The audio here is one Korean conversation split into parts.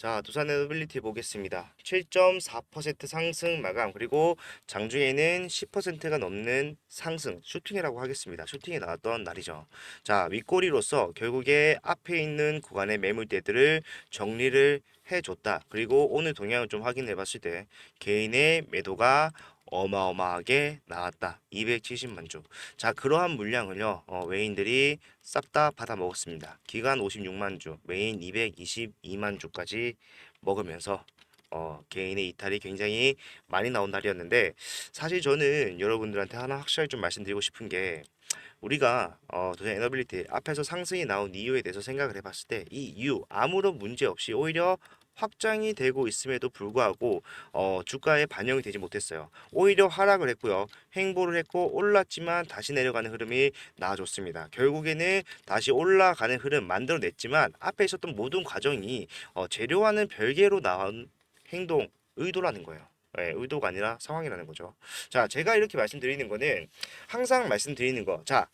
자, 두산 에너빌리티 보겠습니다. 7.4% 상승 마감, 그리고 장중에는 10%가 넘는 상승, 슈팅이라고 하겠습니다. 슈팅이 나왔던 날이죠. 자, 윗꼬리로서 결국에 앞에 있는 구간의 매물대들을 정리를 해줬다. 그리고 오늘 동향을 좀 확인해 봤을 때 개인의 매도가 어마어마하게 나왔다. 270만 주. 자, 그러한 물량을요, 외인들이 싹 다 받아 먹었습니다. 기간 56만 주, 메인 222만 주까지 먹으면서 개인의 이탈이 굉장히 많이 나온 날이었는데, 사실 저는 여러분들한테 하나 확실하게 좀 말씀드리고 싶은 게, 우리가 도전 에너빌리티 앞에서 상승이 나온 이유에 대해서 생각을 해봤을 때 이 이유 아무런 문제 없이 오히려 확장이 되고 있음에도 불구하고 주가에 반영이 되지 못했어요. 오히려 하락을 했고요. 횡보를 했고 올랐지만 다시 내려가는 흐름이 나와줬습니다. 결국에는 다시 올라가는 흐름 만들어냈지만 앞에 있었던 모든 과정이 재료와는 별개로 나온 행동, 의도라는 거예요. 예, 의도가 아니라 상황이라는 거죠. 자, 제가 이렇게 말씀드리는 거는 항상 말씀드리는 거. 자,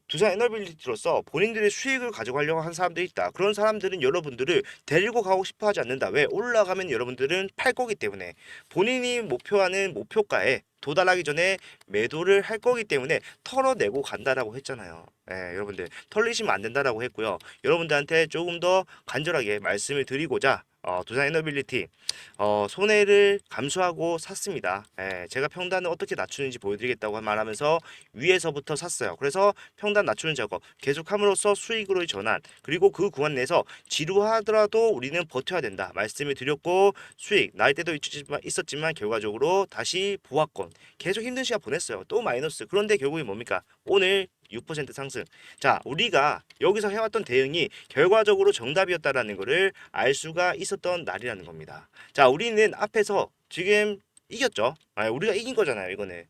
두산 에너빌리티로서 본인들의 수익을 가져가려고 하는 사람들이 있다. 그런 사람들은 여러분들을 데리고 가고 싶어 하지 않는다. 왜? 올라가면 여러분들은 팔 거기 때문에 본인이 목표하는 목표가에 도달하기 전에 매도를 할 거기 때문에 털어내고 간다라고 했잖아요. 예, 여러분들 털리시면 안 된다라고 했고요. 여러분들한테 조금 더 간절하게 말씀을 드리고자 두산 에너빌리티 손해를 감수하고 샀습니다. 예, 제가 평단을 어떻게 낮추는지 보여드리겠다고 말하면서 위에서부터 샀어요. 그래서 평단 낮추는 작업 계속함으로써 수익으로의 전환, 그리고 그 구간 내에서 지루하더라도 우리는 버텨야 된다 말씀을 드렸고, 수익 날 때도 있었지만 결과적으로 다시 보합권 계속 힘든 시간 보냈어요. 또 마이너스. 그런데 결국에 뭡니까? 오늘 6% 상승. 자, 우리가 여기서 해왔던 대응이 결과적으로 정답이었다라는 것을 알 수가 있었던 날이라는 겁니다. 자, 우리는 앞에서 지금 이겼죠. 우리가 이긴 거잖아요, 이거는.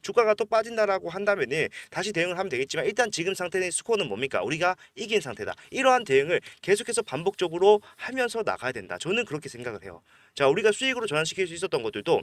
주가가 또 빠진다라고 한다면은 다시 대응을 하면 되겠지만, 일단 지금 상태는 스코어는 뭡니까? 우리가 이긴 상태다. 이러한 대응을 계속해서 반복적으로 하면서 나가야 된다. 저는 그렇게 생각을 해요. 자, 우리가 수익으로 전환시킬 수 있었던 것들도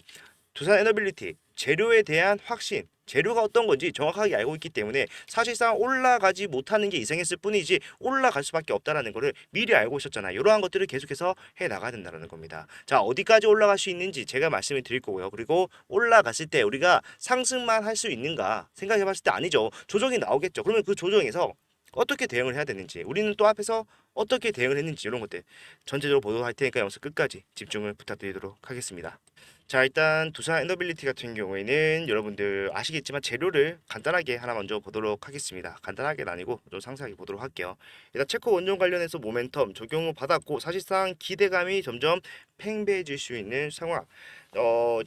두산 에너빌리티 재료에 대한 확신, 재료가 어떤 건지 정확하게 알고 있기 때문에 사실상 올라가지 못하는 게 이상했을 뿐이지 올라갈 수밖에 없다라는 거를 미리 알고 있었잖아요. 이러한 것들을 계속해서 해 나가야 된다는 겁니다. 자, 어디까지 올라갈 수 있는지 제가 말씀을 드릴 거고요. 그리고 올라갔을 때 우리가 상승만 할 수 있는가 생각해 봤을 때 아니죠. 조정이 나오겠죠. 그러면 그 조정에서 어떻게 대응을 해야 되는지, 우리는 또 앞에서 어떻게 대응을 했는지, 이런 것들 전체적으로 보도할 테니까 영상 끝까지 집중을 부탁드리도록 하겠습니다. 자, 일단 두산 에너빌리티 같은 경우에는 여러분들 아시겠지만 재료를 간단하게 하나 먼저 보도록 하겠습니다. 간단하게는 아니고 좀 상세하게 보도록 할게요. 일단 체코 원전 관련해서 모멘텀 적용을 받았고, 사실상 기대감이 점점 팽배해질 수 있는 상황.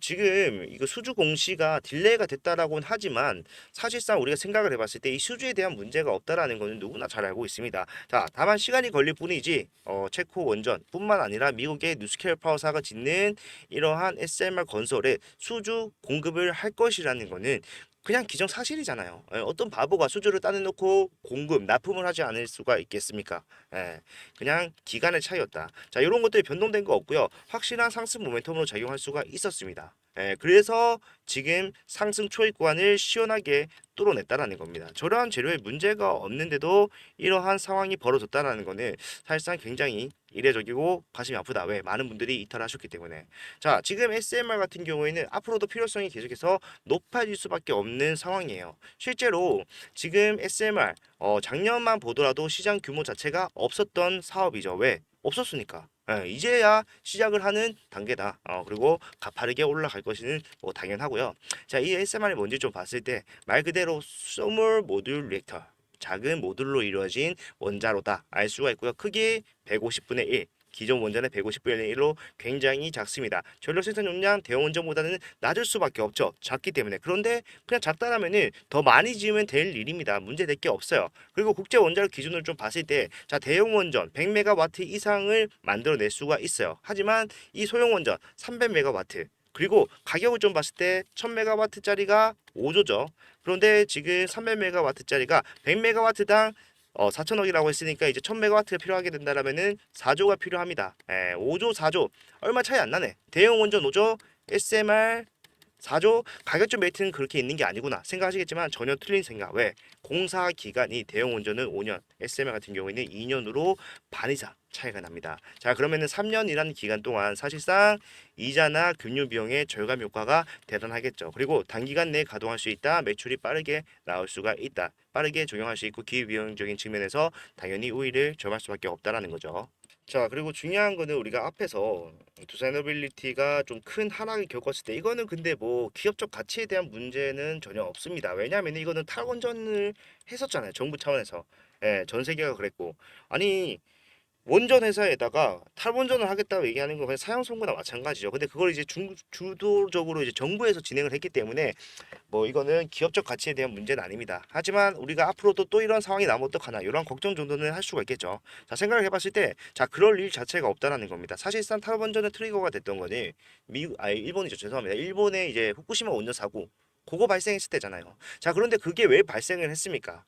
지금 이거 수주 공시가 딜레이가 됐다라고는 하지만 사실상 우리가 생각을 해봤을 때 이 수주에 대한 문제가 없다라는 것은 누구나 잘 알고 있습니다. 자, 다만 시간이 걸릴 뿐이지 체코 원전뿐만 아니라 미국의 뉴스케어 파워사가 짓는 이러한 SMR 건설에 수주 공급을 할 것이라는 것은 그냥 기정사실이잖아요. 어떤 바보가 수주를 따내놓고 공급, 납품을 하지 않을 수가 있겠습니까? 예, 그냥 기간의 차이였다. 자, 이런 것들이 변동된 거 없고요. 확실한 상승 모멘텀으로 작용할 수가 있었습니다. 그래서 지금 상승 초입 구간을 시원하게 뚫어냈다라는 겁니다. 저러한 재료에 문제가 없는데도 이러한 상황이 벌어졌다라는 거는 사실상 굉장히 이례적이고 가슴이 아프다. 왜? 많은 분들이 이탈하셨기 때문에. 자, 지금 SMR 같은 경우에는 앞으로도 필요성이 계속해서 높아질 수밖에 없는 상황이에요. 실제로 지금 SMR 작년만 보더라도 시장 규모 자체가 없었던 사업이죠. 왜? 없었으니까. 이제야 시작을 하는 단계다. 그리고 가파르게 올라갈 것은 뭐 당연하고요. 자, 이 SMR이 뭔지 좀 봤을 때 말 그대로 스몰 모듈 리액터, 작은 모듈로 이루어진 원자로다 알 수가 있고요. 크기 150분의 1, 기존 원전의 150분의 1로 굉장히 작습니다. 전력 생산 용량 대형 원전보다는 낮을 수밖에 없죠. 작기 때문에. 그런데 그냥 작다라면은 더 많이 지으면 될 일입니다. 문제될 게 없어요. 그리고 국제 원자력 기준을 좀 봤을 때, 자, 대형 원전 100메가와트 이상을 만들어낼 수가 있어요. 하지만 이 소형 원전 300메가와트, 그리고 가격을 좀 봤을 때 1000메가와트짜리가 5조죠. 그런데 지금 300메가와트짜리가 100메가와트당 4천억이라고 했으니까 이제 1000메가와트가 필요하게 된다라면은 4조가 필요합니다. 5조, 4조 얼마 차이 안 나네. 대형 원전 5조, SMR 4조 가격적 메리트는 그렇게 있는 게 아니구나 생각하시겠지만 전혀 틀린 생각. 왜? 공사 기간이 대형 원전은 5년, SMR 같은 경우에는 2년으로 반 이상 차이가 납니다. 자, 그러면은 3년이라는 기간 동안 사실상 이자나 금융 비용의 절감 효과가 대단하겠죠. 그리고 단기간 내에 가동할 수 있다. 매출이 빠르게 나올 수가 있다. 빠르게 적용할 수 있고 기후비용적인 측면에서 당연히 우위를 점할 수밖에 없다라는 거죠. 자, 그리고 중요한 거는 우리가 앞에서 두사이너빌리티가 좀 큰 하락을 겪었을 때 이거는 근데 뭐 기업적 가치에 대한 문제는 전혀 없습니다. 왜냐하면 이거는 탈원전을 했었잖아요. 정부 차원에서. 예, 전 세계가 그랬고. 아니, 원전 회사에다가 탈원전을 하겠다고 얘기하는 거 그냥 사형 선고나 마찬가지죠. 근데 그걸 이제 주도적으로 이제 정부에서 진행을 했기 때문에 뭐 이거는 기업적 가치에 대한 문제는 아닙니다. 하지만 우리가 앞으로도 또 이런 상황이 나면 어떡하나 이런 걱정 정도는 할 수가 있겠죠. 자, 생각을 해봤을 때 자, 그럴 일 자체가 없다라는 겁니다. 사실상 탈원전의 트리거가 됐던 거니 일본이죠. 죄송합니다. 일본의 이제 후쿠시마 원전 사고 그거 발생했을 때잖아요. 자, 그런데 그게 왜 발생을 했습니까?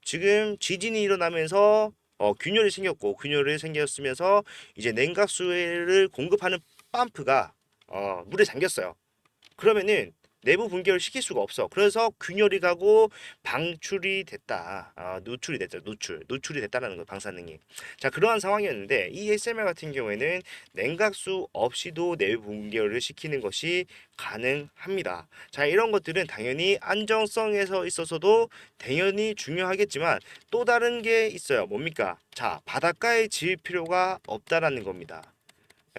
지금 지진이 일어나면서 균열이 생겼고 균열이 생겼으면서 이제 냉각수를 공급하는 펌프가 물에 잠겼어요. 그러면은 내부 분결을 시킬 수가 없어. 그래서 균열이 가고 방출이 됐다. 누출이 됐죠. 누출이 됐다라는 거 방사능이. 자, 그러한 상황이었는데 이 SMR 같은 경우에는 냉각수 없이도 내부 분결을 시키는 것이 가능합니다. 자, 이런 것들은 당연히 안정성에서 있어서도 당연히 중요하겠지만 또 다른 게 있어요. 뭡니까? 자, 바닷가에 지을 필요가 없다라는 겁니다.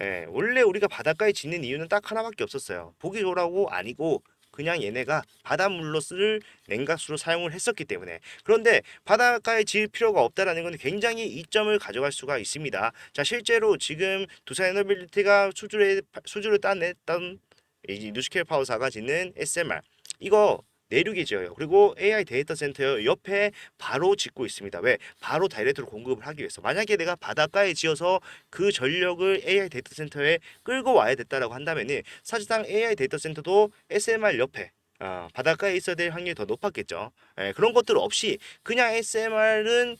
예, 원래 우리가 바닷가에 짓는 이유는 딱 하나밖에 없었어요. 보기 좋으라고 아니고 그냥 얘네가 바닷물로 쓸 냉각수로 사용을 했었기 때문에. 그런데 바닷가에 지을 필요가 없다라는 건 굉장히 이점을 가져갈 수가 있습니다. 자, 실제로 지금 두산에너빌리티가 수주를 따냈던 이 뉴스케일 파워사가 짓는 SMR 이거 내륙에 지어요. 그리고 AI 데이터 센터 옆에 바로 짓고 있습니다. 왜? 바로 다이렉트로 공급을 하기 위해서. 만약에 내가 바닷가에 지어서 그 전력을 AI 데이터 센터에 끌고 와야 됐다라고 한다면은 사실상 AI 데이터 센터도 SMR 옆에 바닷가에 있어야 될 확률이 더 높았겠죠. 예, 그런 것들 없이 그냥 SMR은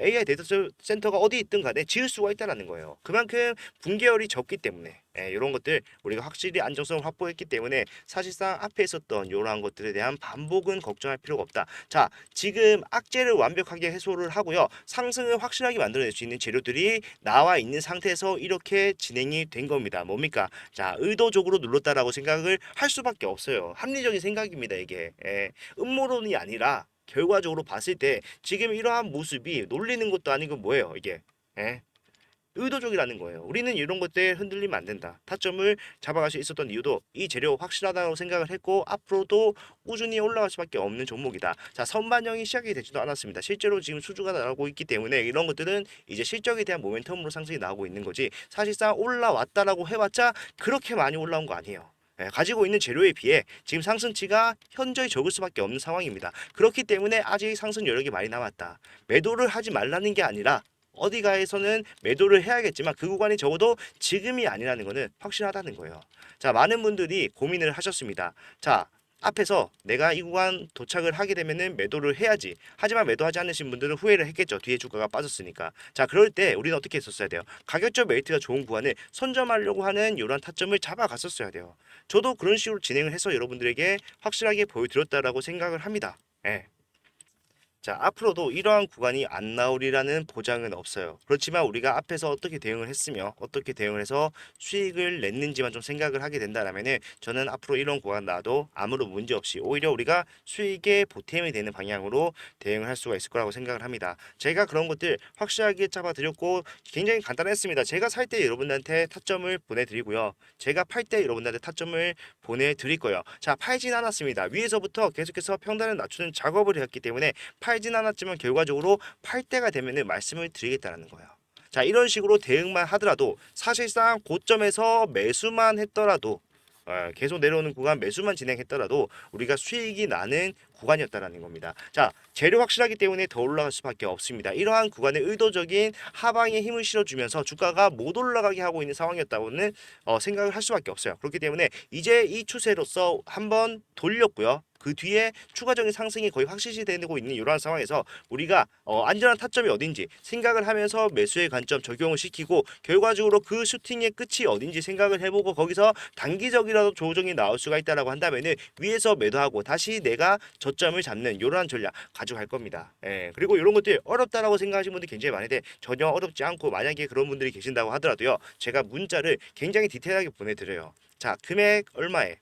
AI 데이터 센터가 어디 있든 간에 지을 수가 있다는 거예요. 그만큼 분계열이 적기 때문에 이런 것들 우리가 확실히 안정성을 확보했기 때문에 사실상 앞에 있었던 이러한 것들에 대한 반복은 걱정할 필요가 없다. 자, 지금 악재를 완벽하게 해소를 하고요. 상승을 확실하게 만들어낼 수 있는 재료들이 나와 있는 상태에서 이렇게 진행이 된 겁니다. 뭡니까? 자, 의도적으로 눌렀다라고 생각을 할 수밖에 없어요. 합리적인 생각입니다, 이게. 음모론이 아니라 결과적으로 봤을 때 지금 이러한 모습이 놀리는 것도 아니고 뭐예요, 이게. 예? 의도적이라는 거예요. 우리는 이런 것들 흔들리면 안 된다. 타점을 잡아갈 수 있었던 이유도 이 재료 확실하다고 생각을 했고 앞으로도 꾸준히 올라갈 수밖에 없는 종목이다. 자, 선반영이 시작이 되지도 않았습니다. 실제로 지금 수주가 나오고 있기 때문에 이런 것들은 이제 실적에 대한 모멘텀으로 상승이 나오고 있는 거지 사실상 올라왔다라고 해봤자 그렇게 많이 올라온 거 아니에요. 가지고 있는 재료에 비해 지금 상승치가 현저히 적을 수밖에 없는 상황입니다. 그렇기 때문에 아직 상승 여력이 많이 남았다. 매도를 하지 말라는 게 아니라 어디가에서는 매도를 해야겠지만 그 구간이 적어도 지금이 아니라는 것은 확실하다는 거예요. 자, 많은 분들이 고민을 하셨습니다. 자, 앞에서 내가 이 구간 도착을 하게 되면은 매도를 해야지. 하지만 매도하지 않으신 분들은 후회를 했겠죠. 뒤에 주가가 빠졌으니까. 자, 그럴 때 우리는 어떻게 했었어야 돼요? 가격적 메리트가 좋은 구간을 선점하려고 하는 이러한 타점을 잡아갔었어야 돼요. 저도 그런 식으로 진행을 해서 여러분들에게 확실하게 보여드렸다라고 생각을 합니다. 예. 자, 앞으로도 이러한 구간이 안 나오리라는 보장은 없어요. 그렇지만 우리가 앞에서 어떻게 대응을 했으며 어떻게 대응을 해서 수익을 냈는지만 좀 생각을 하게 된다라면은 저는 앞으로 이런 구간 나도 아무런 문제 없이 오히려 우리가 수익에 보탬이 되는 방향으로 대응을 할 수가 있을 거라고 생각을 합니다. 제가 그런 것들 확실하게 잡아드렸고 굉장히 간단했습니다. 제가 살 때 여러분들한테 타점을 보내드리고요. 제가 팔 때 여러분들한테 타점을 보내드릴 거예요. 자, 팔진 않았습니다. 위에서부터 계속해서 평단을 낮추는 작업을 했기 때문에 팔진 않았지만 결과적으로 팔 때가 되면은 말씀을 드리겠다는 거예요. 자, 이런 식으로 대응만 하더라도 사실상 고점에서 매수만 했더라도 계속 내려오는 구간 매수만 진행했더라도 우리가 수익이 나는 구간이었다라는 겁니다. 자, 재료 확실하기 때문에 더 올라갈 수밖에 없습니다. 이러한 구간에 의도적인 하방에 힘을 실어주면서 주가가 못 올라가게 하고 있는 상황이었다고는 생각을 할 수밖에 없어요. 그렇기 때문에 이제 이 추세로서 한번 돌렸고요. 그 뒤에 추가적인 상승이 거의 확실시되고 있는 이러한 상황에서 우리가 안전한 타점이 어딘지 생각을 하면서 매수의 관점 적용을 시키고 결과적으로 그 슈팅의 끝이 어딘지 생각을 해보고 거기서 단기적이라도 조정이 나올 수가 있다라고 한다면은 위에서 매도하고 다시 내가 저점을 잡는 이러한 전략 가져갈 겁니다. 예, 그리고 이런 것들 어렵다라고 생각하시는 분들 굉장히 많은데 전혀 어렵지 않고 만약에 그런 분들이 계신다고 하더라도요. 제가 문자를 굉장히 디테일하게 보내드려요. 자, 금액 얼마에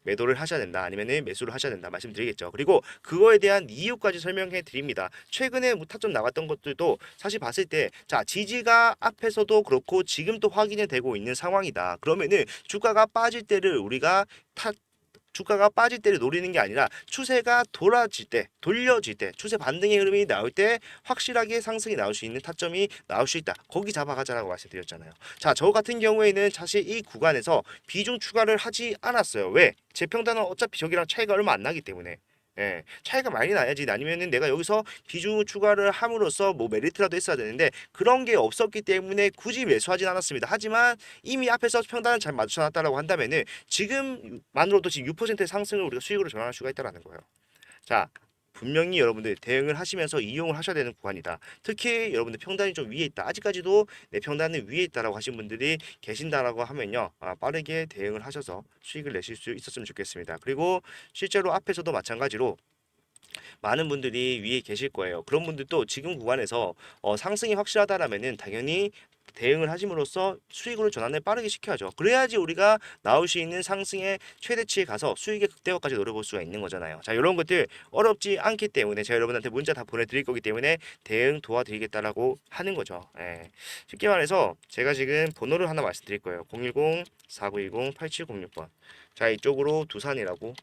매도를 하셔야 된다 아니면은 매수를 하셔야 된다 말씀드리겠죠. 그리고 그거에 대한 이유까지 설명해 드립니다. 최근에 타점 나갔던 것들도 사실 봤을 때 자 지지가 앞에서도 그렇고 지금 또 확인이 되고 있는 상황이다. 그러면은 주가가 빠질 때를 우리가 주가가 빠질 때를 노리는 게 아니라 추세가 돌아질 때, 돌려질 때, 추세 반등의 흐름이 나올 때 확실하게 상승이 나올 수 있는 타점이 나올 수 있다. 거기 잡아가자라고 말씀드렸잖아요. 자, 저 같은 경우에는 사실 이 구간에서 비중 추가를 하지 않았어요. 왜? 제 평단은 어차피 저기랑 차이가 얼마 안 나기 때문에. 예, 차이가 많이 나야지. 아니면은 내가 여기서 비중 추가를 함으로써 뭐 메리트라도 했어야 되는데 그런 게 없었기 때문에 굳이 매수하진 않았습니다. 하지만 이미 앞에서 평단을 잘 맞춰놨다라고 한다면은 지금만으로도 지금 6%의 상승을 우리가 수익으로 전환할 수가 있다라는 거예요. 자, 분명히 여러분들 대응을 하시면서 이용을 하셔야 되는 구간이다. 특히 여러분들 평단이 좀 위에 있다. 아직까지도 내 평단은 위에 있다라고 하신 분들이 계신다라고 하면요. 빠르게 대응을 하셔서 수익을 내실 수 있었으면 좋겠습니다. 그리고 실제로 앞에서도 마찬가지로 많은 분들이 위에 계실 거예요. 그런 분들도 지금 구간에서 상승이 확실하다라면은 당연히 대응을 하심으로써 수익으로 전환을 빠르게 시켜야죠. 그래야지 우리가 나올 수 있는 상승의 최대치에 가서 수익의 극대화까지 노려볼 수가 있는 거잖아요. 자, 이런 것들 어렵지 않기 때문에 제가 여러분한테 문자 다 보내드릴 거기 때문에 대응 도와드리겠다라고 하는 거죠. 예. 쉽게 말해서 제가 지금 번호를 하나 말씀드릴 거예요. 010-4920-8706번. 자, 이쪽으로 두산이라고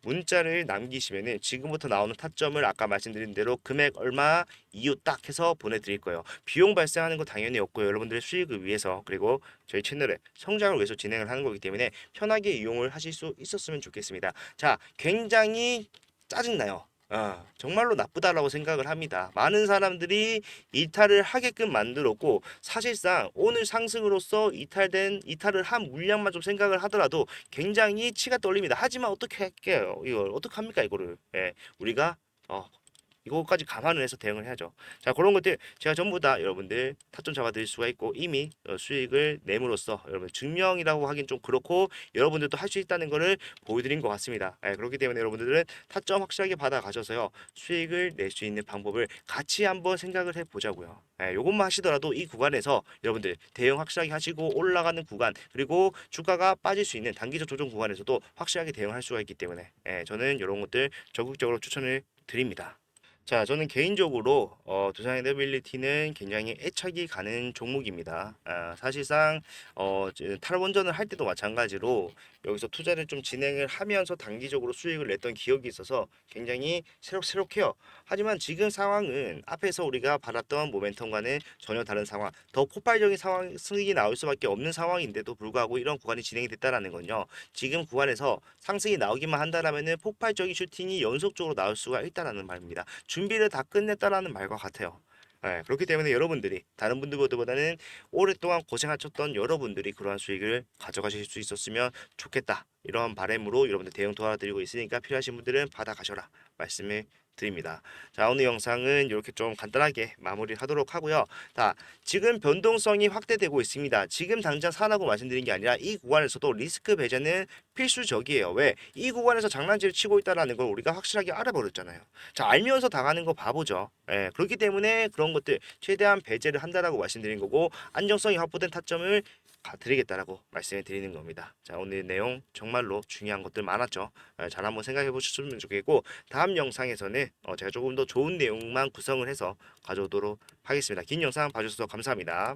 문자를 남기시면은 지금부터 나오는 타점을 아까 말씀드린 대로 금액 얼마 이유 딱 해서 보내드릴 거예요. 비용 발생하는 거 당연히 없고요. 여러분들의 수익을 위해서 그리고 저희 채널의 성장을 위해서 진행을 하는 거기 때문에 편하게 이용을 하실 수 있었으면 좋겠습니다. 자, 굉장히 짜증나요. 정말로 나쁘다라고 생각을 합니다. 많은 사람들이 이탈을 하게끔 만들었고 사실상 오늘 상승으로서 이탈을 한 물량만 좀 생각을 하더라도 굉장히 치가 떨립니다. 하지만 어떻게 할게요? 이걸 어떡합니까 이거를? 예, 우리가 어, 이거까지 감안을 해서 대응을 해야죠. 자, 그런 것들 제가 전부 다 여러분들 타점 잡아드릴 수가 있고 이미 수익을 내므로써 여러분 증명이라고 하긴 좀 그렇고 여러분들도 할 수 있다는 거를 보여드린 것 같습니다. 예, 그렇기 때문에 여러분들은 타점 확실하게 받아 가셔서요 수익을 낼 수 있는 방법을 같이 한번 생각을 해보자고요. 예, 요것만 하시더라도 이 구간에서 여러분들 대응 확실하게 하시고 올라가는 구간 그리고 주가가 빠질 수 있는 단기적 조정 구간에서도 확실하게 대응할 수가 있기 때문에 저는 이런 것들 적극적으로 추천을 드립니다. 자, 저는 개인적으로 두산 에너빌리티는 굉장히 애착이 가는 종목입니다. 사실상 탈원전을 할 때도 마찬가지로 여기서 투자를 좀 진행을 하면서 단기적으로 수익을 냈던 기억이 있어서 굉장히 새록새록해요. 하지만 지금 상황은 앞에서 우리가 받았던 모멘텀과는 전혀 다른 상황, 더 폭발적인 상황 수익이 나올 수밖에 없는 상황인데도 불구하고 이런 구간이 진행이 됐다라는 건요. 지금 구간에서 상승이 나오기만 한다라면은 폭발적인 슈팅이 연속적으로 나올 수가 있다라는 말입니다. 준비를 다 끝냈다라는 말과 같아요. 예, 그렇기 때문에 여러분들이 다른 분들보다는 오랫동안 고생하셨던 여러분들이 그러한 수익을 가져가실 수 있었으면 좋겠다. 이런 바람으로 여러분들 대응 도와드리고 있으니까 필요하신 분들은 받아가셔라 말씀을 드립니다. 자, 오늘 영상은 이렇게 좀 간단하게 마무리를 하도록 하고요. 자, 지금 변동성이 확대되고 있습니다. 지금 당장 사라고 말씀드린 게 아니라 이 구간에서도 리스크 배제는 필수적이에요. 왜? 이 구간에서 장난질을 치고 있다라는 걸 우리가 확실하게 알아버렸잖아요. 자, 알면서 당하는 거 바보죠. 예, 그렇기 때문에 그런 것들 최대한 배제를 한다라고 말씀드린 거고 안정성이 확보된 타점을 드리겠다라고 말씀을 드리는 겁니다. 자, 오늘 내용 정말로 중요한 것들 많았죠. 잘 한번 생각해 보셨으면 좋겠고 다음 영상에서는 제가 조금 더 좋은 내용만 구성을 해서 가져오도록 하겠습니다. 긴 영상 봐주셔서 감사합니다.